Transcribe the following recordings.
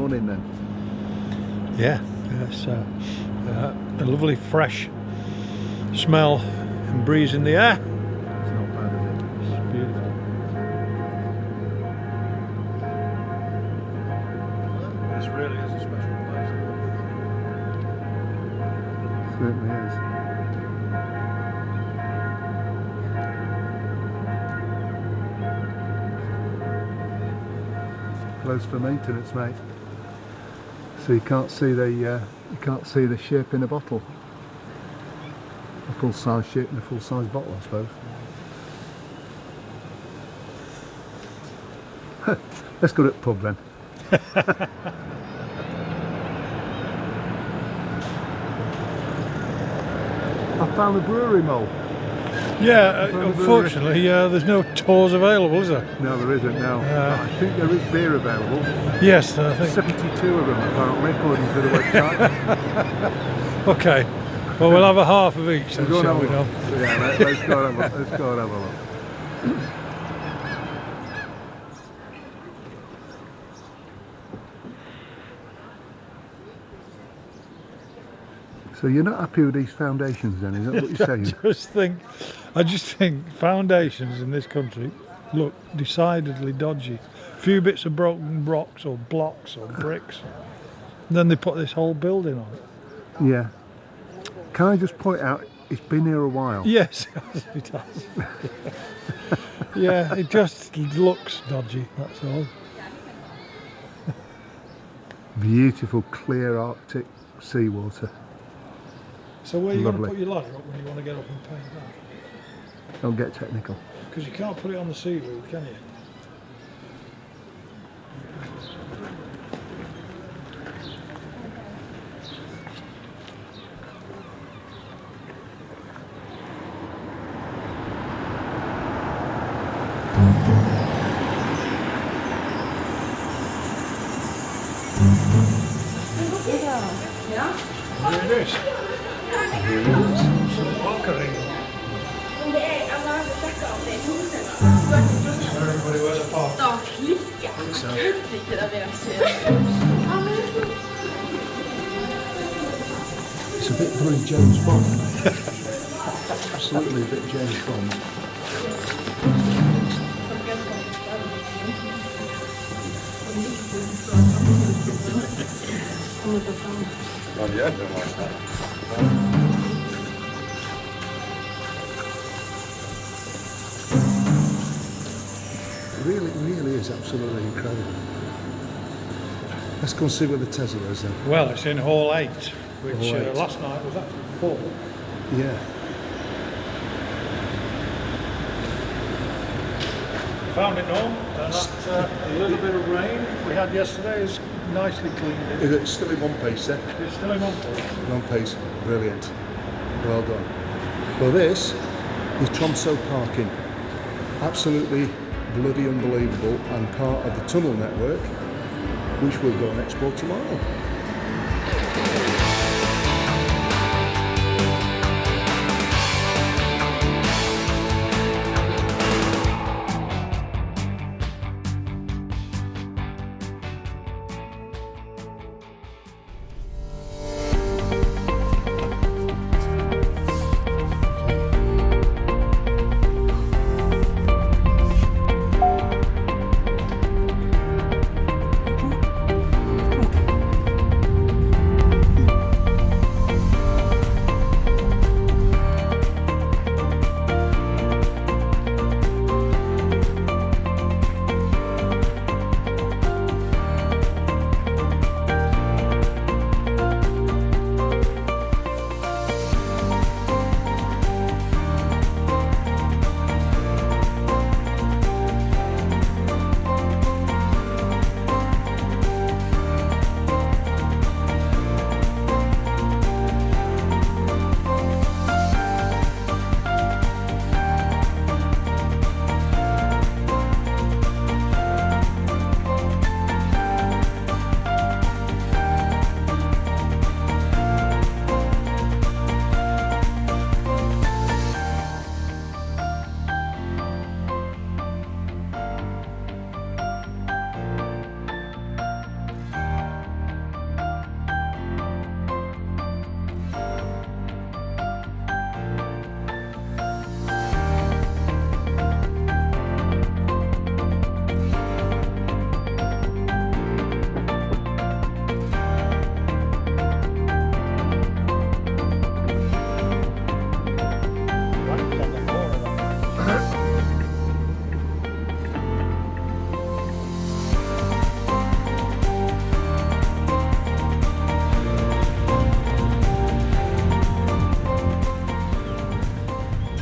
morning then. Yeah, it's a lovely fresh smell and breeze in the air. It's not bad, is it? It's beautiful. This really is a special place. Certainly is. Closed for maintenance, mate. So you can't see the shape in a bottle. A full-size shape in a full-size bottle, I suppose. Let's go to the pub then. I found the brewery, Mo. Yeah, unfortunately, there's no tours available, is there? No, there isn't, no. But I think there is beer available. Yes, I think. 72 of them, apparently, according to the website. Okay, well, we'll have a half of each then, Go and shall have we a know? look. Yeah, let's go and have a look. So you're not happy with these foundations then, is that what you're saying? I just think foundations in this country look decidedly dodgy. A few bits of broken rocks or blocks or bricks. And then they put this whole building on it. Yeah. Can I just point out, it's been here a while. Yes, it has. Yeah, it just looks dodgy, that's all. Beautiful, clear Arctic seawater. So where are you going to Lovely. put your ladder up when you want to get up and paint that? Don't get technical. Because you can't put it on the sea route, can you? Here it is. Some bunkering. Everybody wears a park. It's a bit very James Bond. Absolutely a bit James Bond. Oh yeah, I don't like that. It really is absolutely incredible. Let's go and see where the Tesla is then. Well, it's in Hall 8, which Hall 8. last night was actually full. Yeah. Found it home, and that a little bit of rain we had yesterday is nicely cleaned in. Is it still in one piece then? It's still in one place. One piece. Brilliant. Well done. Well, this is Tromsø parking. Absolutely bloody unbelievable, and part of the tunnel network, which we'll go and explore tomorrow.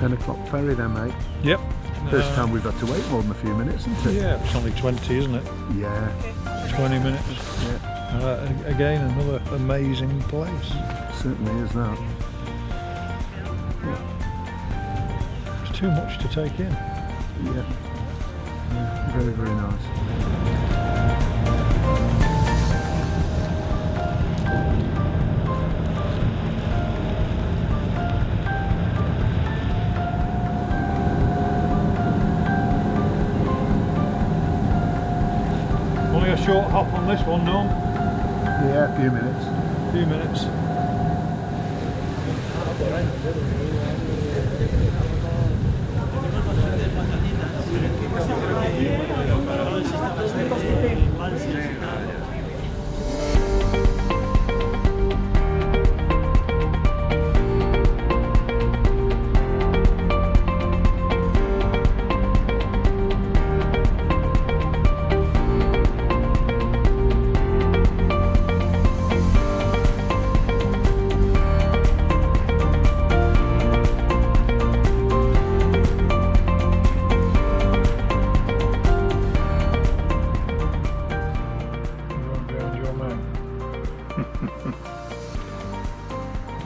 10 o'clock ferry then, mate. Yep. First time we've had to wait more than a few minutes, isn't it? Yeah, it's only 20, isn't it? Yeah. 20 minutes. Yeah. Again, another amazing place. Certainly is that. It's too much to take in. Yeah. Yeah. Very, very nice. Only a short hop on this one, no? Yeah, a few minutes. A few minutes.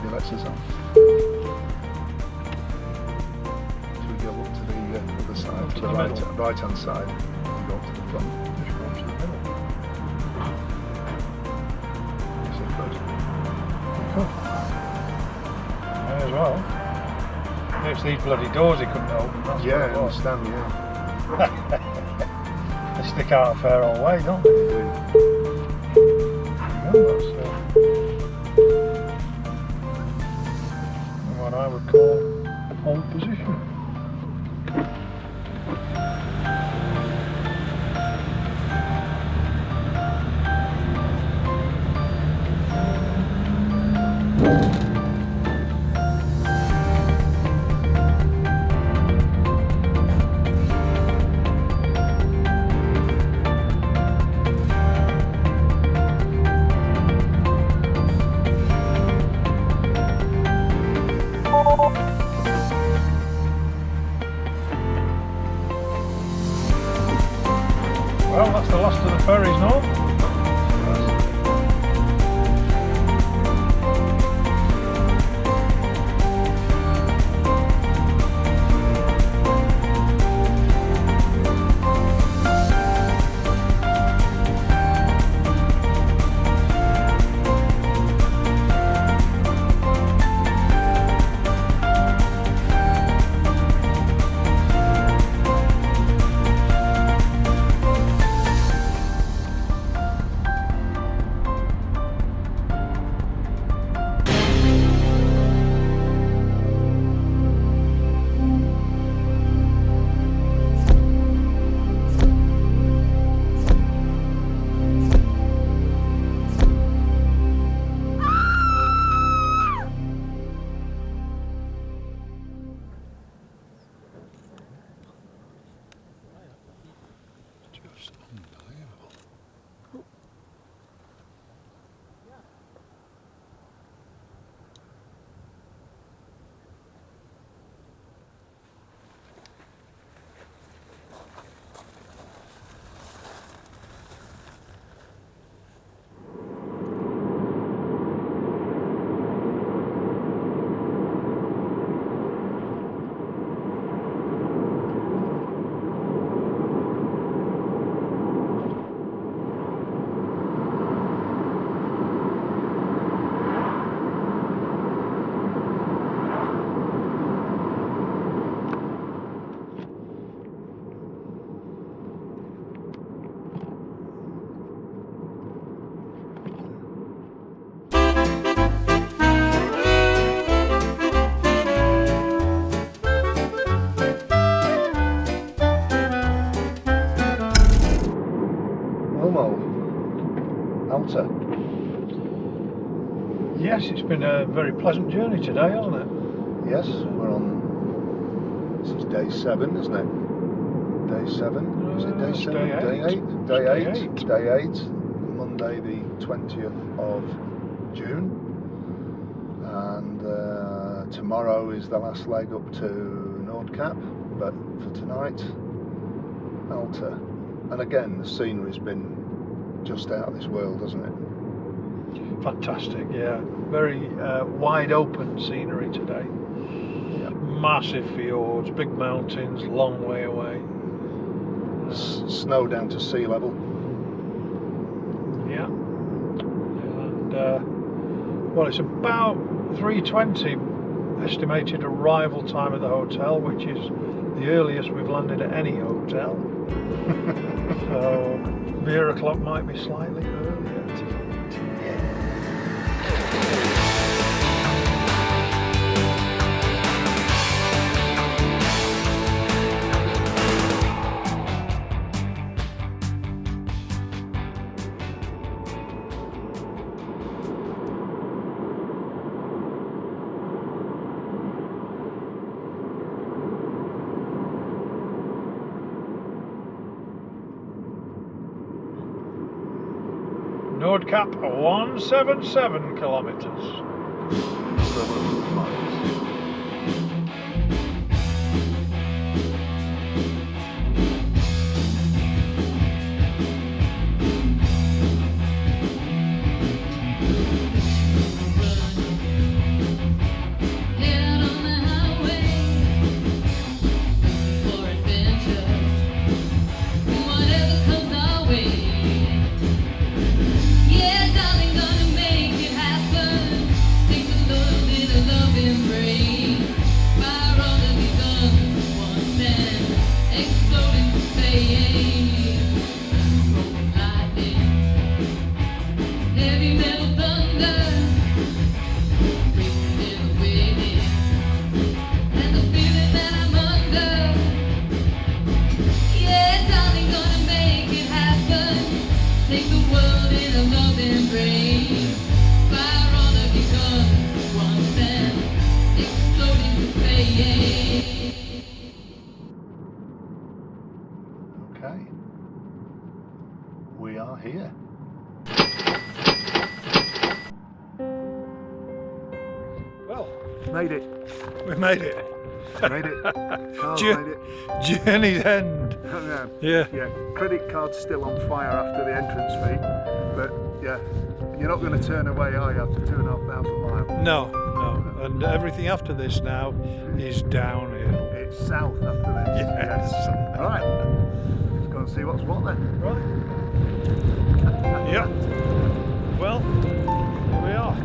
He lets us on. Should we go up to the other side, to the right hand side, and go up to the front? Just go up to the middle. Yes, it could. May as well. It's these bloody doors he couldn't open. That's Yeah, I what it was. understand, yeah. They stick out a fair old way, don't they? They do. No, that's what I would call pole position. Well, that's the last of the ferries, no? Just unbelievable. Alta. Yes, it's been a very pleasant journey today, hasn't it? Yes, we're on. This is day 7, isn't it? Day 7. Is it day it's 7? day Day 8. eight. Day It's 8. day Day 8. Monday, the 20th of June. And Tomorrow is the last leg up to Nordkapp, but for tonight, Alta. And again, the scenery's been just out of this world, hasn't it? Fantastic, yeah. Very wide open scenery today. Yeah. Massive fjords, big mountains, long way away. Snow down to sea level. Yeah. And well, it's about 3:20 estimated arrival time at the hotel, which is the earliest we've landed at any hotel. So beer o'clock might be slightly earlier. Nordkapp, 177 kilometres. Okay, we are here. Well, Made it. we made it. Made it. Carl's Jour- made it. Journey's end. Yeah. Yeah. Credit card's still on fire after the entrance fee, but yeah, you're not going to turn away, are you, after 2,500 miles? No. And everything after this now is downhill. It's south after this. Yes. Right. Let's go and see what's what then. Right. Yep. Well, here we are.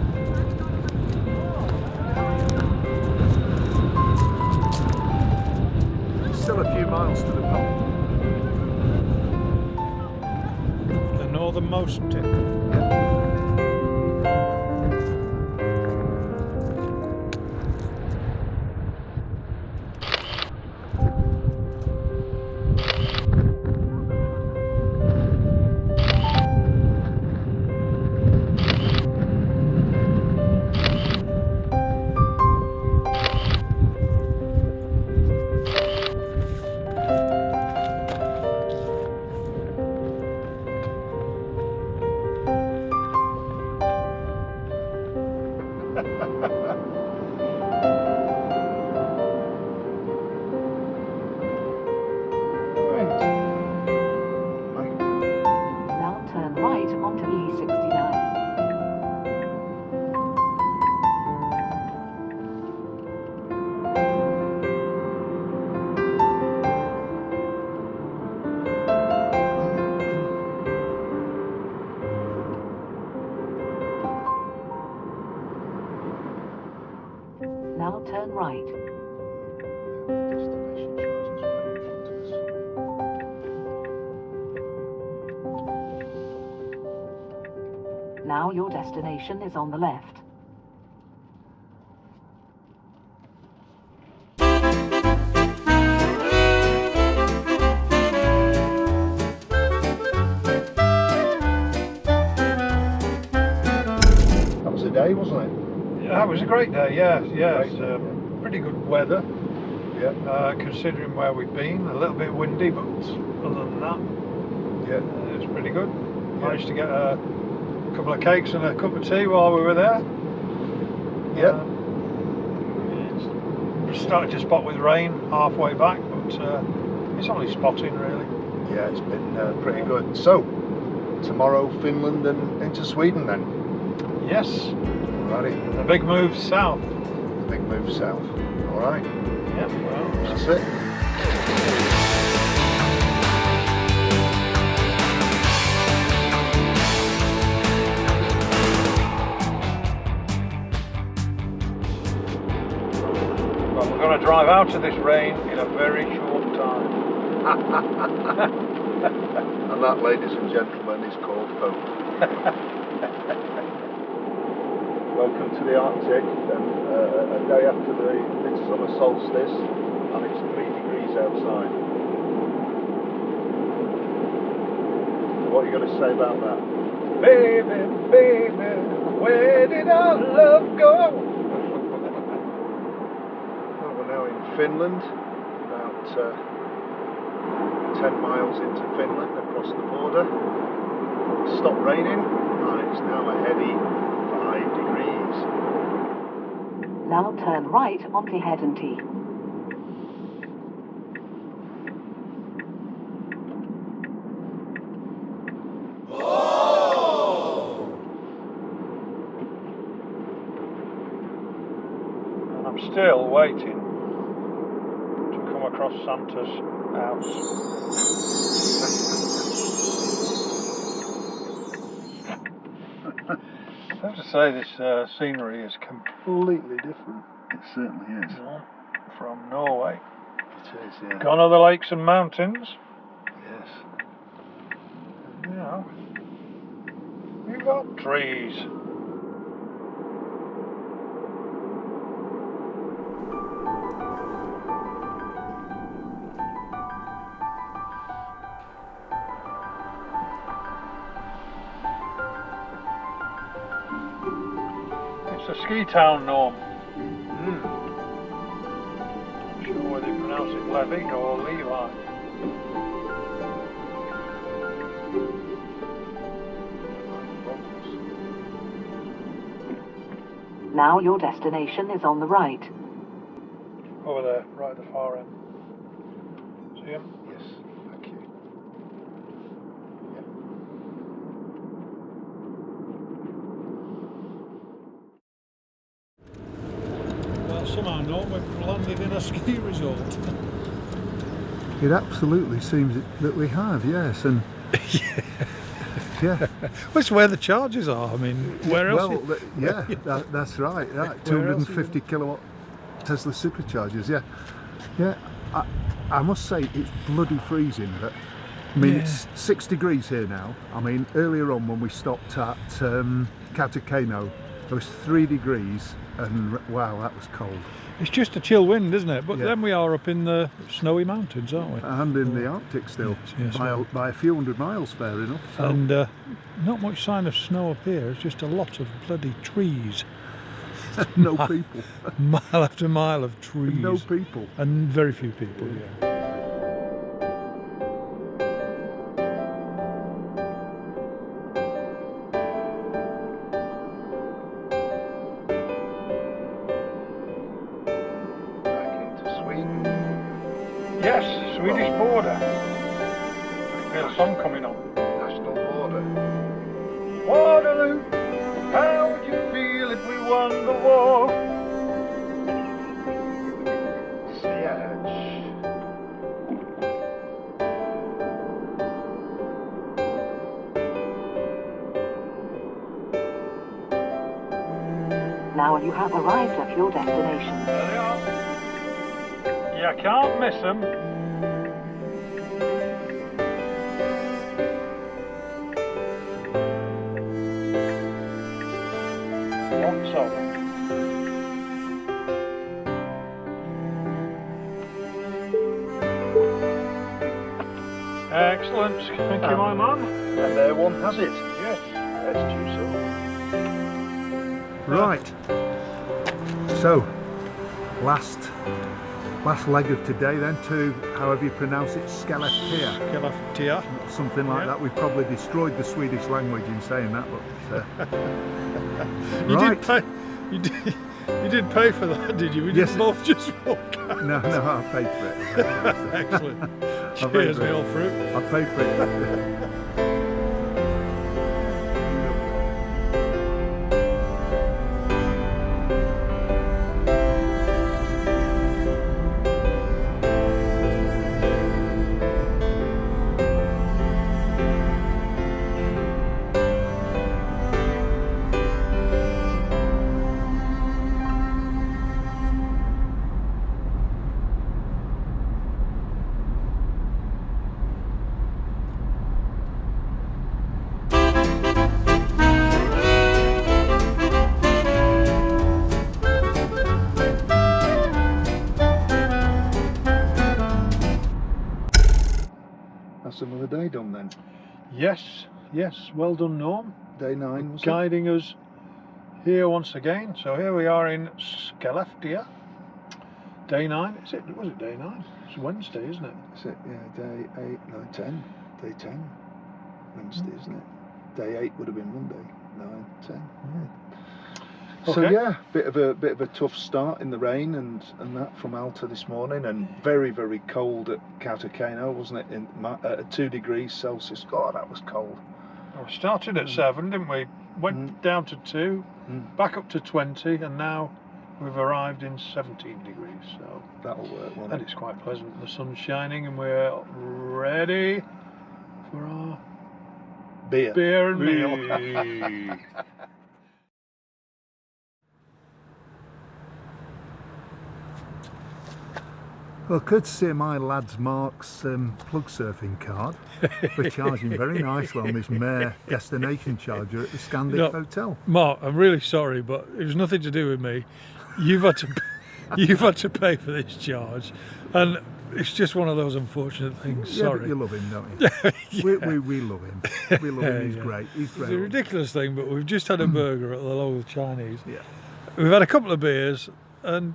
Still a few miles to the top. The northernmost tip. Now turn right onto E69. Now turn right. Destination shows us right in front of us. Now your destination is on the left. That was a day, wasn't it? That was a great day, yeah. Great It's day, pretty good weather, Yeah. considering where we've been. A little bit windy, but other than that, Yeah. it was pretty good. Managed to get a couple of cakes and a cup of tea while we were there. Yeah. started to spot with rain halfway back, but it's only spotting really. Yeah, it's been pretty good. So, tomorrow Finland and into Sweden then. Yes, Righty, the big move south. big move south. All right, Yeah, well, that's it. well, we're going to drive out of this rain in a very short time. And that, ladies and gentlemen, is called hope. Welcome to the Arctic, and a day after the midsummer solstice, and it's 3 degrees outside. What are you going to say about that? Baby, baby, where did our love go? Well, we're now in Finland, about 10 miles into Finland across the border. It stopped raining, and it's now a heady 5 degrees. Now turn right onto Headinty. And I'm still waiting to come across Santa's house. I have to say this scenery is completely different, It certainly is. from Norway. It is, yeah. Gone are the lakes and mountains. Yes. You know, we've got trees. It's a ski town, Norm. I'm not sure whether you pronounce it Levy or Levi. Now your destination is on the right. Over there, right at the far end. See him? Yes, thank you. Well, somehow, Norm, we've landed in a ski resort. It absolutely seems that we have, yes, and yeah. Well, it's where the charges are. I mean, where else? Well, yeah, that's right. Right, 250 kilowatt Tesla superchargers. Yeah, yeah. I must say it's bloody freezing. But I mean, it's 6 degrees here now. I mean, earlier on when we stopped at Kautokeino, there was 3 degrees, and wow, that was cold. It's just a chill wind, isn't it? But Yeah. then we are up in the snowy mountains, aren't we? And in the Arctic still, Yes, by a few hundred miles, fair enough. So. And not much sign of snow up here. It's just a lot of bloody trees. No people. Mile after mile of trees. No people. And very few people, yeah. Back into Sweden. Yes, Swedish border. I can feel a song coming on. National border. Waterloo, how would you feel if we won the war? Siege. Now you have arrived at your destination. There they are. You can't miss them. Lots of them. Excellent. Thank you, my man. And there one has it. Yes. Let's do so. Right. So, last leg of today then to, however you pronounce it, Skellefteå. Skellefteå. Something like Yeah. that. We've probably destroyed the Swedish language in saying that, but You right. did pay, You didn't pay for that, did you? We Yes. didn't both just walk out. No, I paid for it. Excellent. I paid Cheers, for me it. old fruit. I paid for it. That's another day done then. Yes, well done, Norm. Day 9 was it? Guiding us here once again. So here we are in Skellefteå. Day 9. Was it day 9? It's Wednesday, isn't it? Is it? Yeah, day 8, 9, 10. Day 10. Wednesday, isn't it? Day 8 would have been Monday. 9, 10. Yeah. So Okay. yeah, bit of a tough start in the rain and that from Alta this morning, and very, very cold at Kautokeino, wasn't it? At 2 degrees Celsius. God, that was cold. Well, we started at 7, didn't we? Went down to 2, back up to 20, and now we've arrived in 17 degrees. So That'll work, won't and it? it's quite pleasant. The sun's shining, and we're ready for our beer and meal. Well, courtesy of my lad's Mark's plug surfing card, we're charging very nicely on this Mare destination charger at the Scandic No. Hotel. Mark, I'm really sorry, but it was nothing to do with me. You've had to pay for this charge, and it's just one of those unfortunate things. Yeah, but Sorry. you love him, don't you? Yeah. we love him. We love him. He's Yeah. great. He's It's a great. ridiculous thing, but we've just had a burger at the local Chinese. Yeah. We've had a couple of beers, and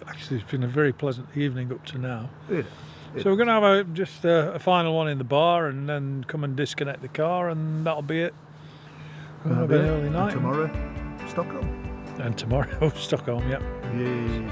actually it's been a very pleasant evening up to now. Yeah. So we're going to have just a final one in the bar, and then come and disconnect the car, and that'll be it. We'll have an early And night. tomorrow, Stockholm. And tomorrow, Stockholm, yep. Yay.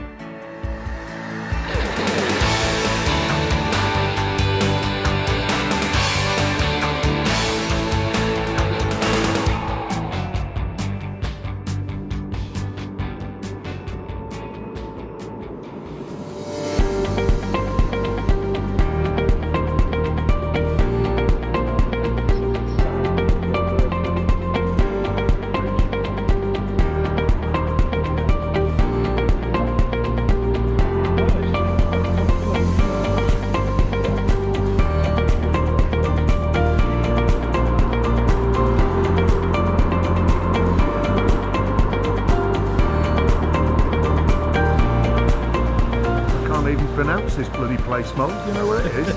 Pronounce this bloody place, Mo. You know where it is?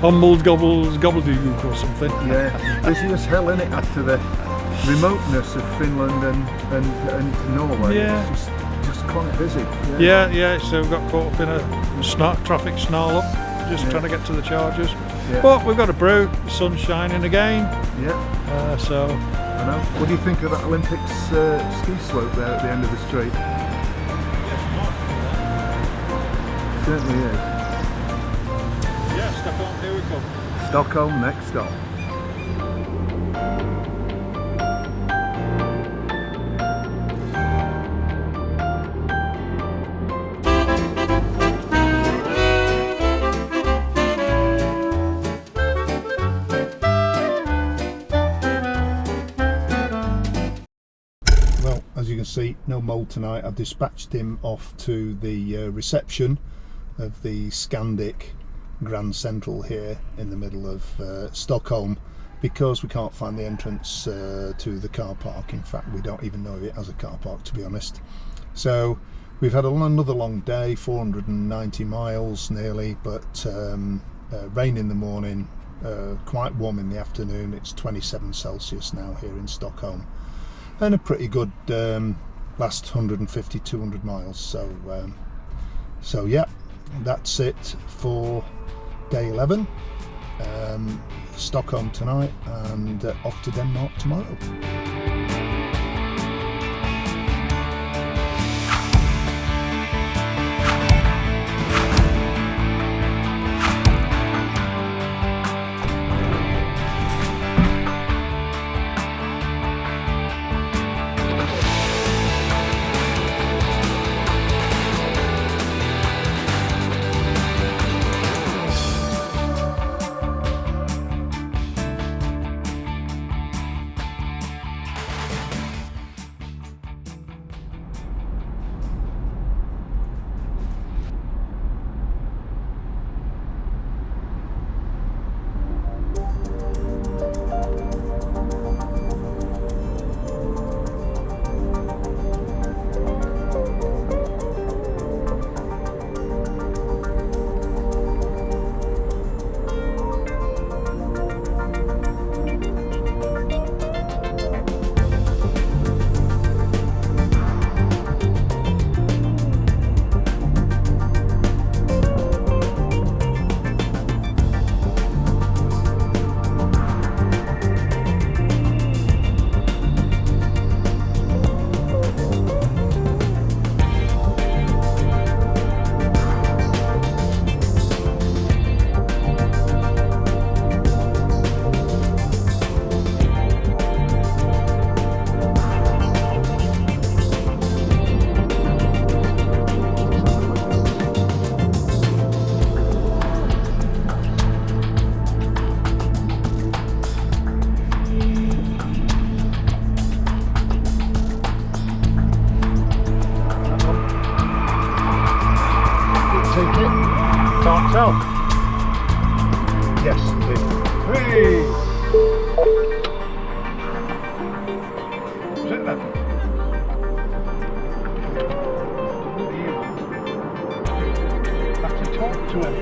On mulled gobbledygook or something. Yeah, busy as hell, innit, after the remoteness of Finland and Norway. Yeah. It's just quite busy. Yeah, so we got caught up in a traffic snarl up, just trying to get to the chargers. Yeah. But we've got a brew, the sun's shining again. Yeah, So I know. What do you think of that Olympics ski slope there at the end of the street? Certainly is. yeah, Stockholm, here we come. Stockholm, next stop. Well, as you can see, no mold tonight. I've dispatched him off to the reception of the Scandic Grand Central here in the middle of Stockholm, because we can't find the entrance to the car park. In fact, we don't even know if it has a car park, to be honest. So we've had another long day, 490 miles nearly, but rain in the morning, quite warm in the afternoon. It's 27 Celsius now here in Stockholm, and a pretty good last 150-200 miles. So yeah, that's it for day 11. Stockholm tonight, and off to Denmark tomorrow. Can't tell. Yes, it is. Hey! Was it then? Have to talk to him.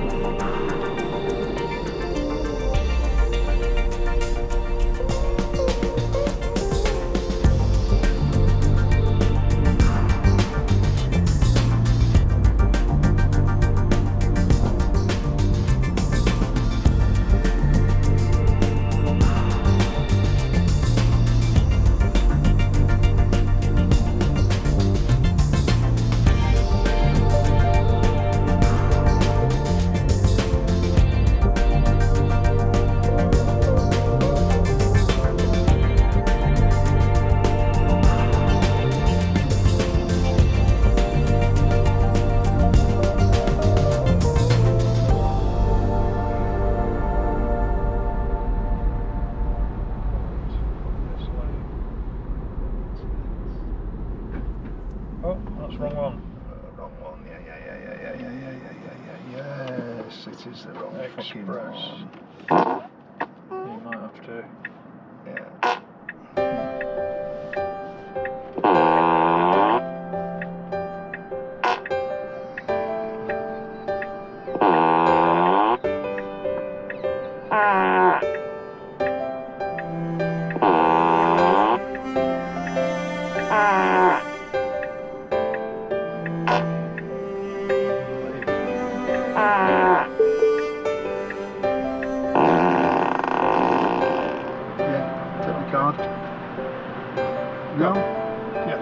Oh, that's the wrong one. Wrong one. Yeah. Yes, it is the wrong fucking Express. one. You might have to. Yeah. Card. No?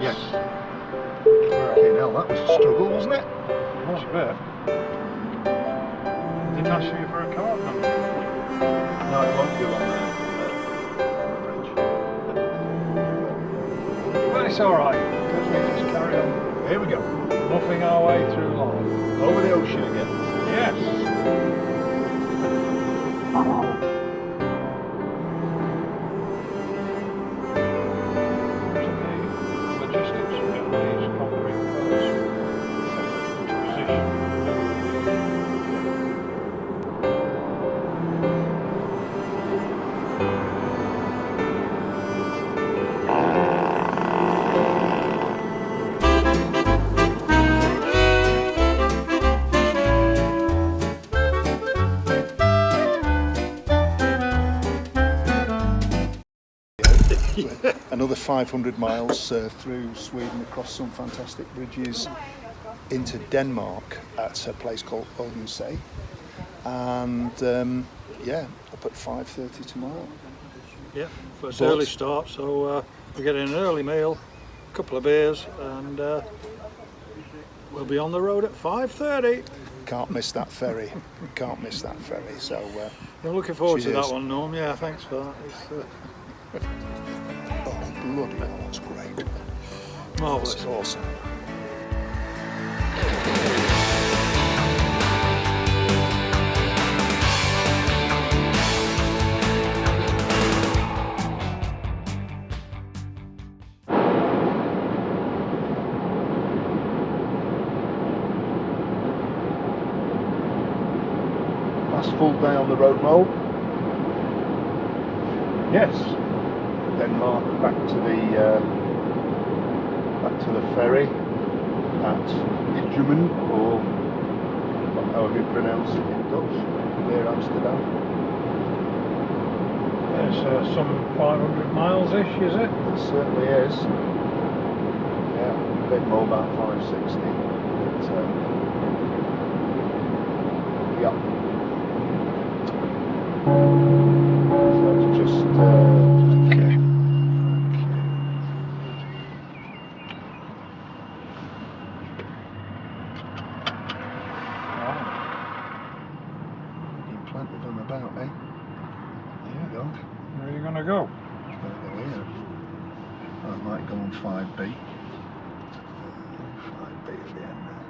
Yes. Okay, now that was a struggle, wasn't it? It was a bit. Didn't ask you for a card number. No, it won't do on the bridge. But it's alright, because we just carry on. Here we go. Muffing our way through life. Over the ocean again. Yes. Logistics of getting these concrete posts into position. Another 500 miles through Sweden, across some fantastic bridges into Denmark at a place called Odense, and yeah, up at 5:30 tomorrow. Yeah, first But- early start, so we're getting an early meal, a couple of beers, and we'll be on the road at 5:30. Can't miss that ferry. Can't miss that ferry. So I'm looking forward to Cheers. that one, Norm. Yeah, thanks for that. It's oh bloody hell, that's great. marvellous. That's awesome. Last full day on the road, Mo. Yes. Denmark back to the ferry at Ijumen, or however you pronounce it in Dutch, near Amsterdam. It's some 500 miles-ish, is it? It certainly is. Yeah, a bit more, about 560. But, yeah. So it's just okay. Plenty of them about, eh? There you go. Where are you going to go? Just gonna go here. I might go on 5B. 5B at the end there.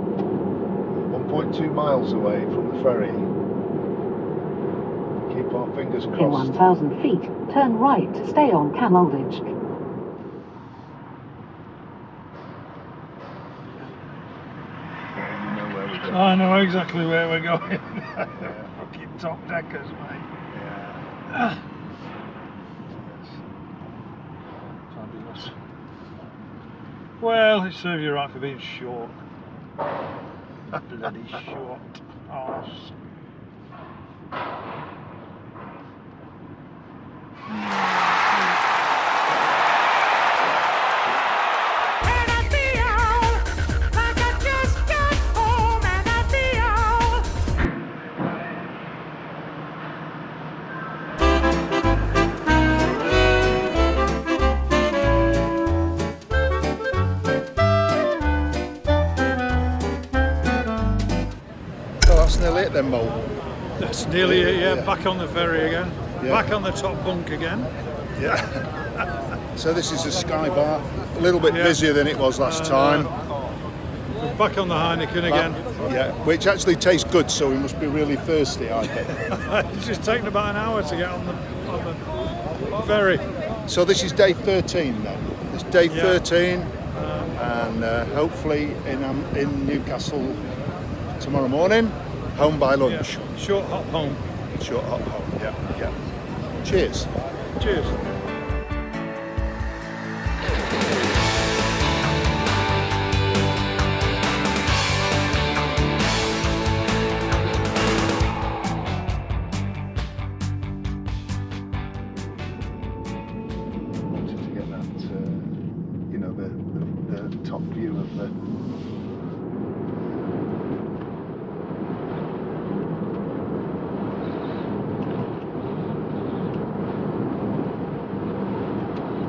We're 1.2 miles away from the ferry. Keep our Fingers In crossed. 1,000 feet, turn right to stay on Camelditch. You know where we're going. I know exactly where we're going. Fucking top deckers, mate. Yeah. Fabulous. Well, it serves you right for being short. Bloody short arse. So that's nearly it then, Mo. That's nearly it, yeah. Back on the ferry again. Yeah. Back on the top bunk again. Yeah. So this is a Sky Bar, a little bit Yeah. busier than it was last time. We're back on the Heineken again. Yeah, which actually tastes good, so we must be really thirsty, I think. It's just taken about an hour to get on the ferry. So this is day 13 then. It's day Yeah. 13, and hopefully in Newcastle tomorrow morning, home by Yeah. lunch. Short hop home. Short hop home. Yeah, yeah. Cheers. Cheers. Wanted to get that, you know, the top view of the.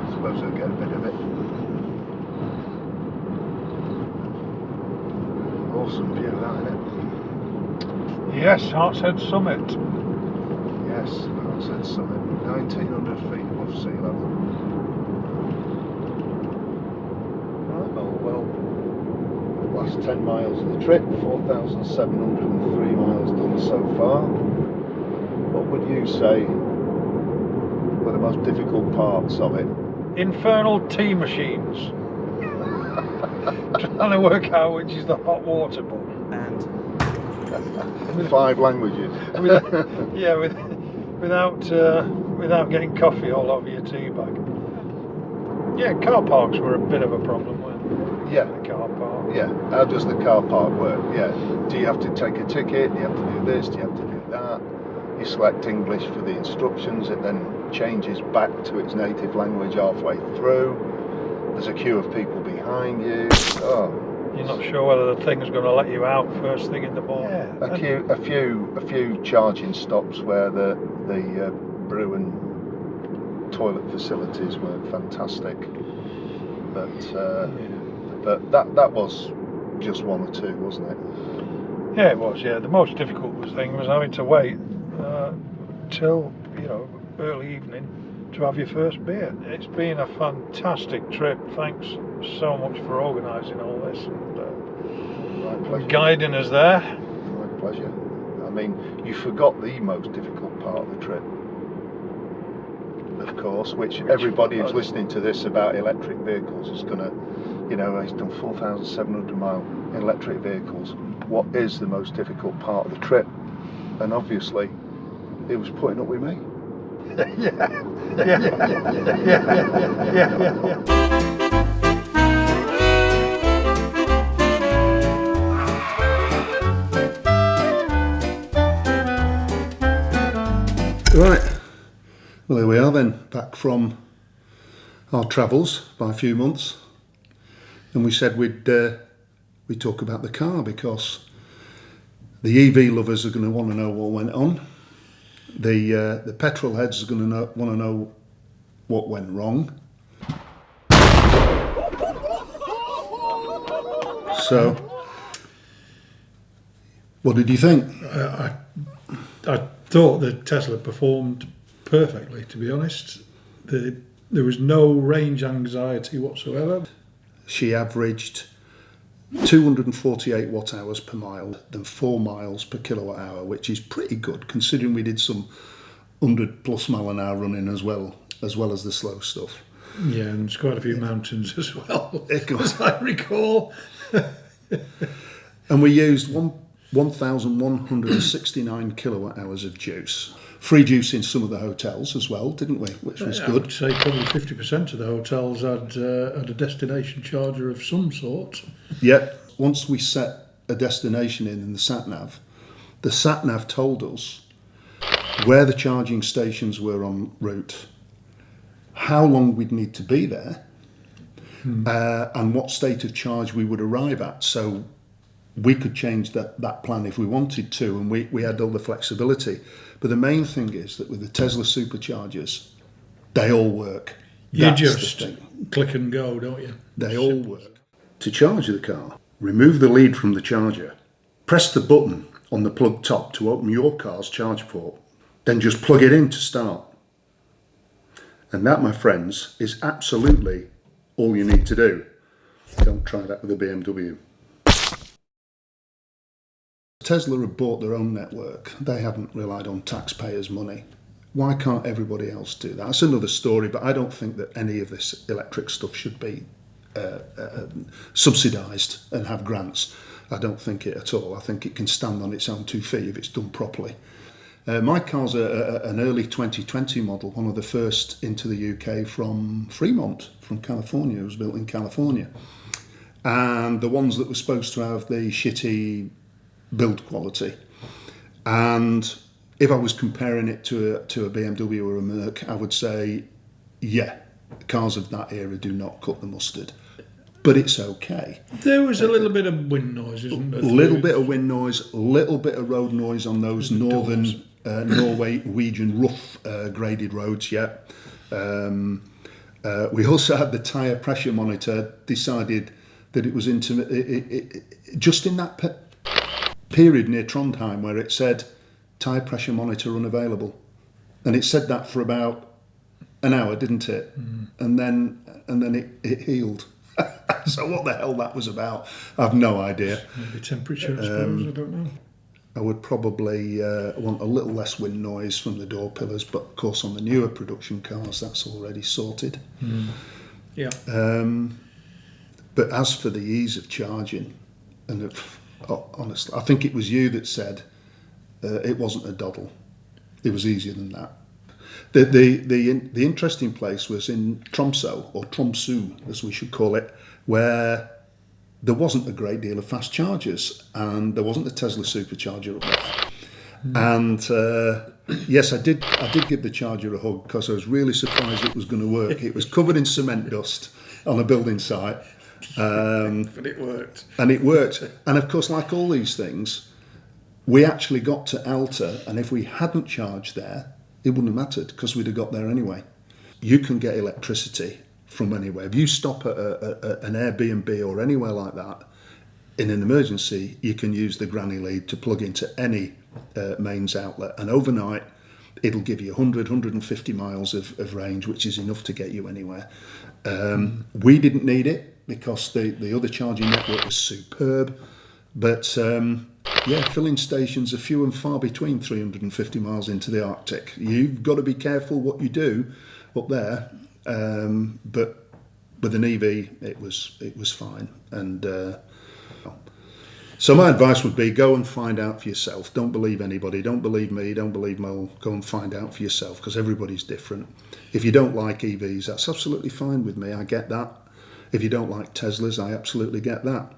I suppose I'll get a bit of it. Awesome view, that, isn't it? Yes, Hartshead Summit. Yes, Hartshead Summit, 1,900 feet above sea level. Right, well, last 10 miles of the trip, 4,703 miles done so far. What would you say were the most difficult parts of it? Infernal tea machines. Trying to work out which is the hot water button. 5 languages. Yeah, without getting coffee all over your tea bag. Yeah, car parks were a bit of a problem, weren't they? Yeah. The car park. Yeah, how does the car park work? Yeah, do you have to take a ticket? Do you have to do this? Do you have to do that? You select English for the instructions, it then changes back to its native language halfway through. There's a queue of people behind you. Oh, You're not sure whether the thing's going to let you out first thing in the morning. yeah. A few charging stops where the brew and toilet facilities were fantastic, but that was just one or two, wasn't it? Yeah, it was. Yeah, the most difficult thing was having to wait till early evening to have your first beer. It's been a fantastic trip. Thanks so much for organising all this My and pleasure. guiding us there. My pleasure. I mean, you forgot the most difficult part of the trip, of course, which everybody who's listening to this about electric vehicles is going to, he's done 4,700 mile in electric vehicles. What is the most difficult part of the trip? And obviously, it was putting up with me. Yeah. Right, well here we are then, back from our travels by a few months, and we said we'd talk about the car because the EV lovers are going to want to know what went on, the petrol heads are going to want to know what went wrong. So, what did you think? I thought the Tesla performed perfectly, to be honest. There was no range anxiety whatsoever. She averaged 248 watt hours per mile and 4 miles per kilowatt hour, which is pretty good considering we did some 100 plus mile an hour running as well as the slow stuff. Yeah, and there's quite a few mountains as well, It goes- as I recall. And we used 1,169 kilowatt hours of juice. Free juice in some of the hotels as well, didn't we? Which was I good. would say probably 50% of the hotels had a destination charger of some sort. Yet, once we set a destination in the sat-nav told us where the charging stations were en route, how long we'd need to be there, and what state of charge we would arrive at. So we could change that plan if we wanted to, and we had all the flexibility. But the main thing is that with the Tesla superchargers, they all work. You That's the just thing. click and go, don't you? They all work. To charge the car, remove the lead from the charger. Press the button on the plug top to open your car's charge port. Then just plug it in to start. And that, my friends, is absolutely all you need to do. Don't try that with a BMW. Tesla have bought their own network. They haven't relied on taxpayers' money. Why can't everybody else do that? That's another story, but I don't think that any of this electric stuff should be subsidised and have grants. I don't think it at all. I think it can stand on its own 2 feet if it's done properly. My car's an early 2020 model, one of the first into the UK from Fremont, from California. It was built in California. And the ones that were supposed to have the shitty build quality. And if I was comparing it to a BMW or a Merc, I would say, yeah, cars of that era do not cut the mustard. But it's okay. There was a little bit of wind noise, isn't there? A little bit of wind noise, a little bit of road noise on those northern Norwegian rough graded roads, yeah. We also had the tyre pressure monitor decided that it was just in that period near Trondheim where it said tyre pressure monitor unavailable. And it said that for about an hour, didn't it? And then it healed. So what the hell that was about, I've no idea. Maybe temperature, I suppose, I don't know. I would probably want a little less wind noise from the door pillars, but of course on the newer production cars that's already sorted. Yeah. But as for the ease of charging, and honestly, I think it was you that said it wasn't a doddle. It was easier than that. The interesting place was in Tromsø, or Tromsø as we should call it, where there wasn't a great deal of fast chargers, and there wasn't a Tesla supercharger up there. And yes, I did give the charger a hug because I was really surprised it was going to work. It was covered in cement dust on a building site. But it worked. And it worked. And of course, like all these things, we actually got to Alta, and if we hadn't charged there, it wouldn't have mattered because we'd have got there anyway. You can get electricity from anywhere. If you stop at an Airbnb or anywhere like that, in an emergency, you can use the granny lead to plug into any mains outlet. And overnight, it'll give you 100, 150 miles of range, which is enough to get you anywhere. We didn't need it because the other charging network was superb. But yeah, filling stations are few and far between 350 miles into the Arctic. You've got to be careful what you do up there. But with an EV, it was fine. And so my advice would be go and find out for yourself. Don't believe anybody. Don't believe me. Don't believe Mo. Go and find out for yourself because everybody's different. If you don't like EVs, that's absolutely fine with me. I get that. If you don't like Teslas, I absolutely get that.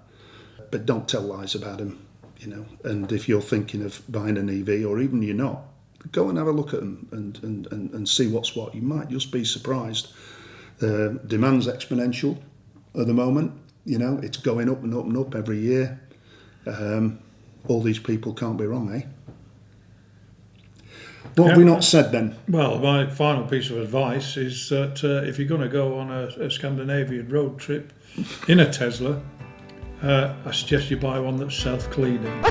But don't tell lies about them, you know. And if you're thinking of buying an EV, or even you're not, go and have a look at them and see what's what. You might just be surprised. Demand's exponential at the moment. You know, it's going up and up and up every year. All these people can't be wrong, eh? What have we not said then? Well, my final piece of advice is that if you're going to go on a Scandinavian road trip in a Tesla, I suggest you buy one that's self-cleaning.